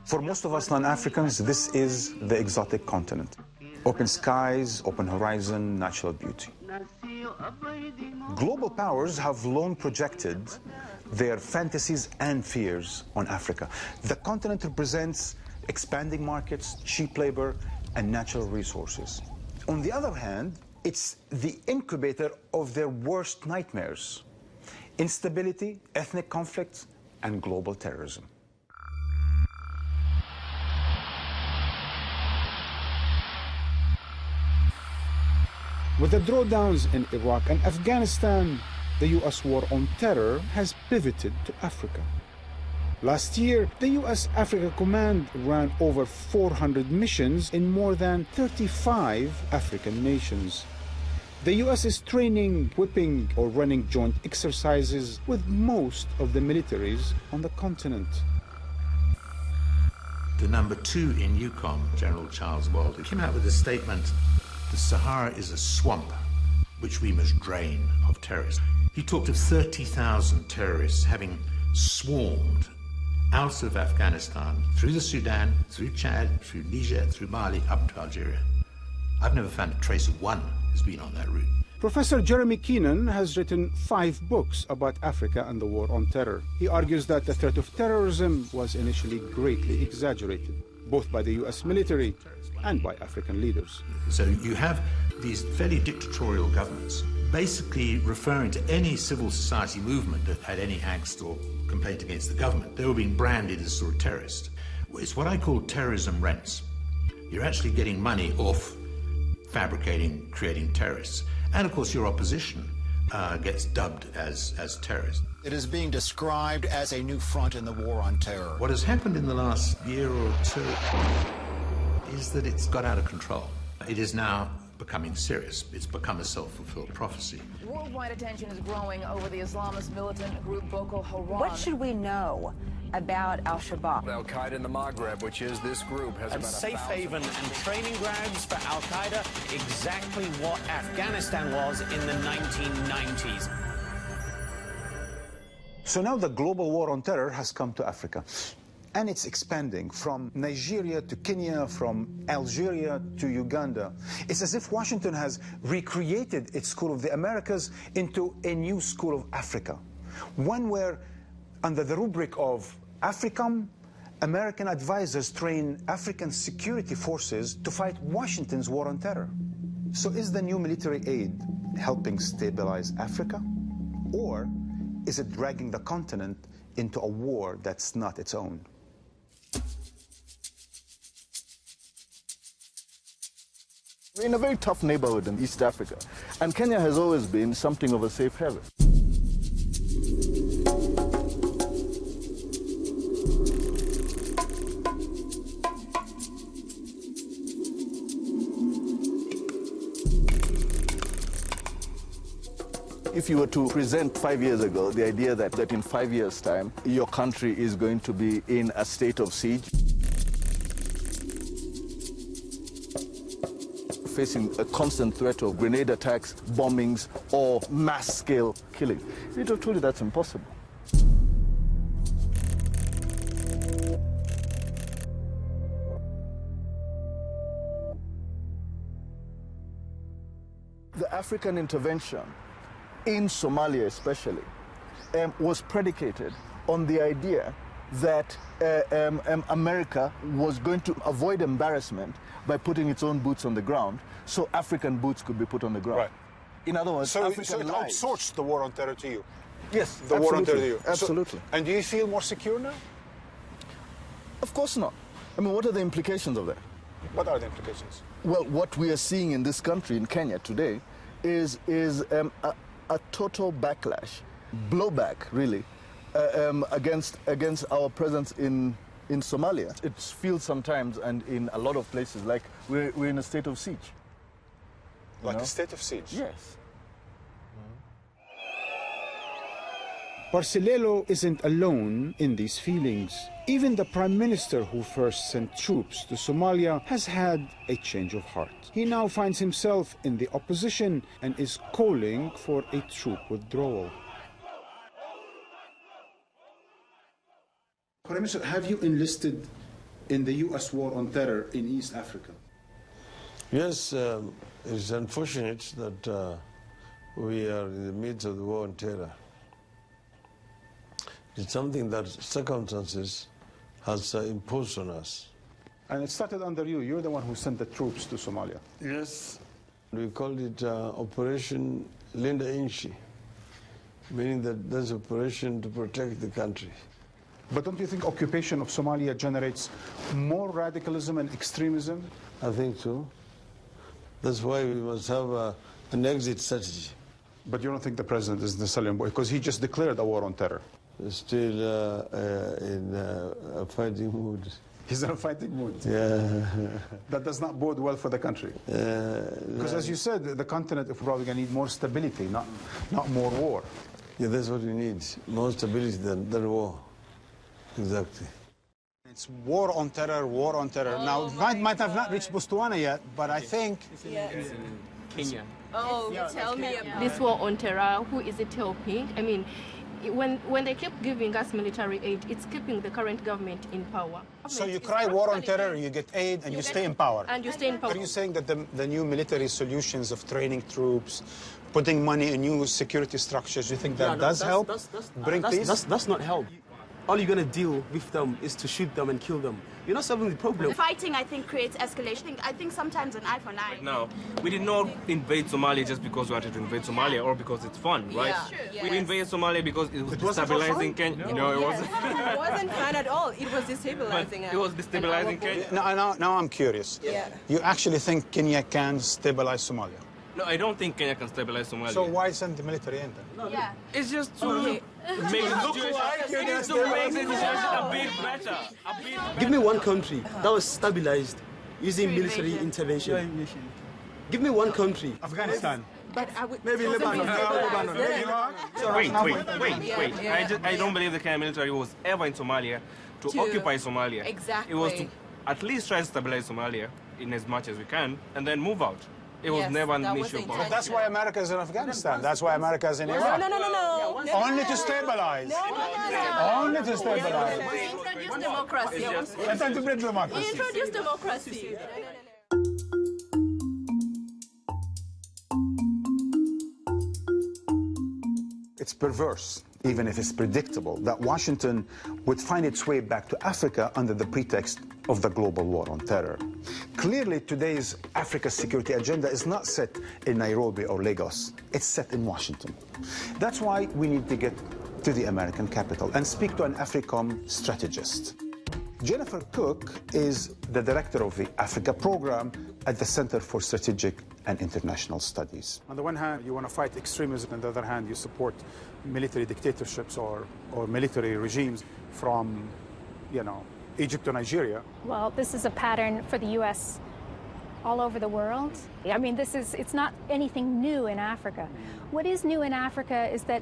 For most of us non-Africans, this is the exotic continent. Open skies, open horizon, natural beauty. Global powers have long projected their fantasies and fears on Africa. The continent represents expanding markets, cheap labor, and natural resources. On the other hand, it's the incubator of their worst nightmares: instability, ethnic conflicts, and global terrorism. With the drawdowns in Iraq and Afghanistan, the U.S. war on terror has pivoted to Africa. Last year, the U.S. Africa Command ran over 400 missions in more than 35 African nations. The U.S. is training, whipping, or running joint exercises with most of the militaries on the continent. The number 2 in EUCOM, General Charles Walter, came out with a statement: the Sahara is a swamp which we must drain of terrorists. He talked of 30,000 terrorists having swarmed out of Afghanistan, through the Sudan, through Chad, through Niger, through Mali, up to Algeria. I've never found a trace of one who's been on that route. Professor Jeremy Keenan has written 5 books about Africa and the war on terror. He argues that the threat of terrorism was initially greatly exaggerated, both by the U.S. military and by African leaders. So you have these fairly dictatorial governments basically referring to any civil society movement that had any angst or complaint against the government. They were being branded as sort of terrorists. It's what I call terrorism rents. You're actually getting money off fabricating, creating terrorists. And of course your opposition gets dubbed as terrorists. It is being described as a new front in the war on terror. What has happened in the last year or two is that it's got out of control. It is now becoming serious. It's become a self-fulfilled prophecy. Worldwide attention is growing over the Islamist militant group Boko Haram. What should we know about Al-Shabaab? Al-Qaeda in the Maghreb, which is this group, has a safe haven and training grounds for Al-Qaeda, exactly what Afghanistan was in the 1990s. So now the global war on terror has come to Africa. And it's expanding from Nigeria to Kenya, from Algeria to Uganda. It's as if Washington has recreated its School of the Americas into a new School of Africa. One where, under the rubric of AFRICOM, American advisors train African security forces to fight Washington's war on terror. So is the new military aid helping stabilize Africa? Or is it dragging the continent into a war that's not its own? We're in a very tough neighborhood in East Africa, and Kenya has always been something of a safe haven. If you were to present 5 years ago the idea that in 5 years' time your country is going to be in a state of siege, facing a constant threat of grenade attacks, bombings, or mass-scale killing, we'd have told you that's impossible. The African intervention, in Somalia especially, was predicated on the idea that America was going to avoid embarrassment by putting its own boots on the ground, so African boots could be put on the ground. Right. In other words, so it lives. outsourced the war on terror to you? Yes, the war on terror to you? Absolutely. So, and do you feel more secure now? Of course not. I mean, what are the implications of that? What are the implications? Well, what we are seeing in this country, in Kenya today, is a total backlash, blowback, really, against our presence in Somalia. It feels sometimes, and in a lot of places, like we're in a state of siege. Like a state of siege? Yes. Barcilelo isn't alone in these feelings. Even the Prime Minister who first sent troops to Somalia has had a change of heart. He now finds himself in the opposition and is calling for a troop withdrawal. Prime Minister, have you enlisted in the U.S. war on terror in East Africa? Yes, it's unfortunate that we are in the midst of the war on terror. It's something that circumstances has imposed on us. And it started under you. You're the one who sent the troops to Somalia. Yes. We called it Operation Linda Inchi, meaning that there's operation to protect the country. But don't you think occupation of Somalia generates more radicalism and extremism? I think so. That's why we must have an exit strategy. But you don't think the president is necessarily on board, because he just declared a war on terror. Still in a fighting mood. He's in a fighting mood. Yeah. That does not bode well for the country. Because as you said, the continent is probably going to need more stability, not more war. Yeah, that's what we need. More stability than war. Exactly. It's war on terror, war on terror. Now, it might have not reached Botswana yet, but I think... It's in Kenya. Oh, tell me about this war on terror. Who is it helping? I mean, when they keep giving us military aid, it's keeping the current government in power. So you cry war on terror, you get aid, and you stay in power. And you stay in power. Are you saying that the new military solutions of training troops, putting money in new security structures, you think that does help bring peace? That's not help. All you're going to deal with them is to shoot them and kill them. You're not solving the problem. Fighting, I think, creates escalation. I think sometimes an eye for an eye. No, we did not invade Somalia just because we wanted to invade Somalia or because it's fun, right? Yeah. We invaded Somalia because it was destabilizing Kenya. No, it wasn't. It wasn't fun at all. It was destabilizing. It was destabilizing Kenya. Now I'm curious. Yeah. You actually think Kenya can stabilize Somalia? No, I don't think Kenya can stabilize Somalia. So why send the military in then? Yeah. It's just to make the situation a bit better. Give me one country that was stabilized using military intervention. Give me one country. Afghanistan. But maybe Lebanon. Wait. I don't believe the Kenyan military was ever in Somalia to occupy Somalia. Exactly. It was to at least try to stabilize Somalia in as much as we can and then move out. It was never an issue. But that's why America is in Afghanistan. That's why America is in Iraq. No. Only to stabilize. Only to stabilize. Introduce democracy. It's time to bring democracy. Introduce democracy. It's perverse, even if it's predictable, that Washington would find its way back to Africa under the pretext of the global war on terror. Clearly, today's Africa security agenda is not set in Nairobi or Lagos. It's set in Washington. That's why we need to get to the American capital and speak to an AFRICOM strategist. Jennifer Cook is the director of the Africa program at the Center for Strategic and International Studies. On the one hand, you want to fight extremism. On the other hand, you support military dictatorships or military regimes from, Egypt to Nigeria. Well, this is a pattern for the U.S. all over the world. I mean, it's not anything new in Africa. What is new in Africa is that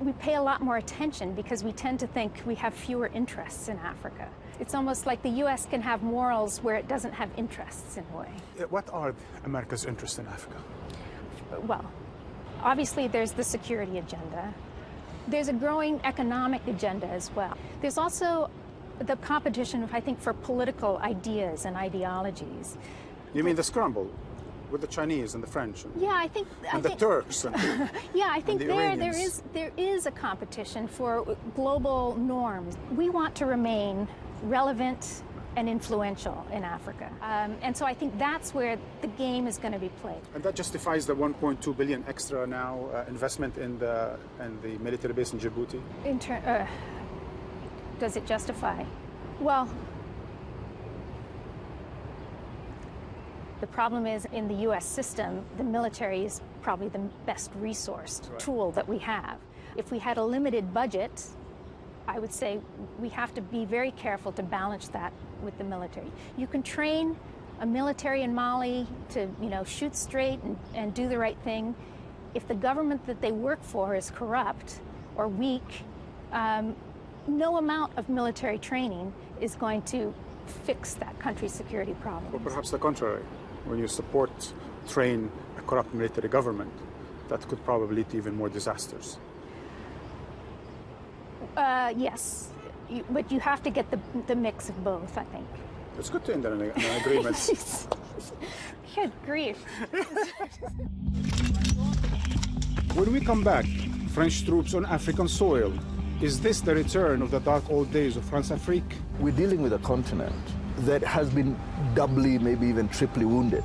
we pay a lot more attention because we tend to think we have fewer interests in Africa. It's almost like the U.S. can have morals where it doesn't have interests in a way. What are America's interests in Africa? Well, obviously there's the security agenda. There's a growing economic agenda as well. There's also the competition, I think, for political ideas and ideologies. You mean the scramble with the Chinese and the French? Yeah, I think the Turks. Yeah, I think the there is a competition for global norms. We want to remain relevant and influential in Africa. And so I think that's where the game is going to be played. And that justifies the 1.2 billion extra now investment in the military base in Djibouti? Does it justify? Well, the problem is in the U.S. system, the military is probably the best resourced tool that we have. If we had a limited budget, I would say we have to be very careful to balance that with the military. You can train a military in Mali to, shoot straight and do the right thing. If the government that they work for is corrupt or weak, no amount of military training is going to fix that country's security problem. Or perhaps the contrary. When you train a corrupt military government, that could probably lead to even more disasters. Yes. but you have to get the mix of both, I think. It's good to end on an agreement. Good grief. When we come back, French troops on African soil. Is this the return of the dark old days of France-Afrique? We're dealing with a continent that has been doubly, maybe even triply wounded.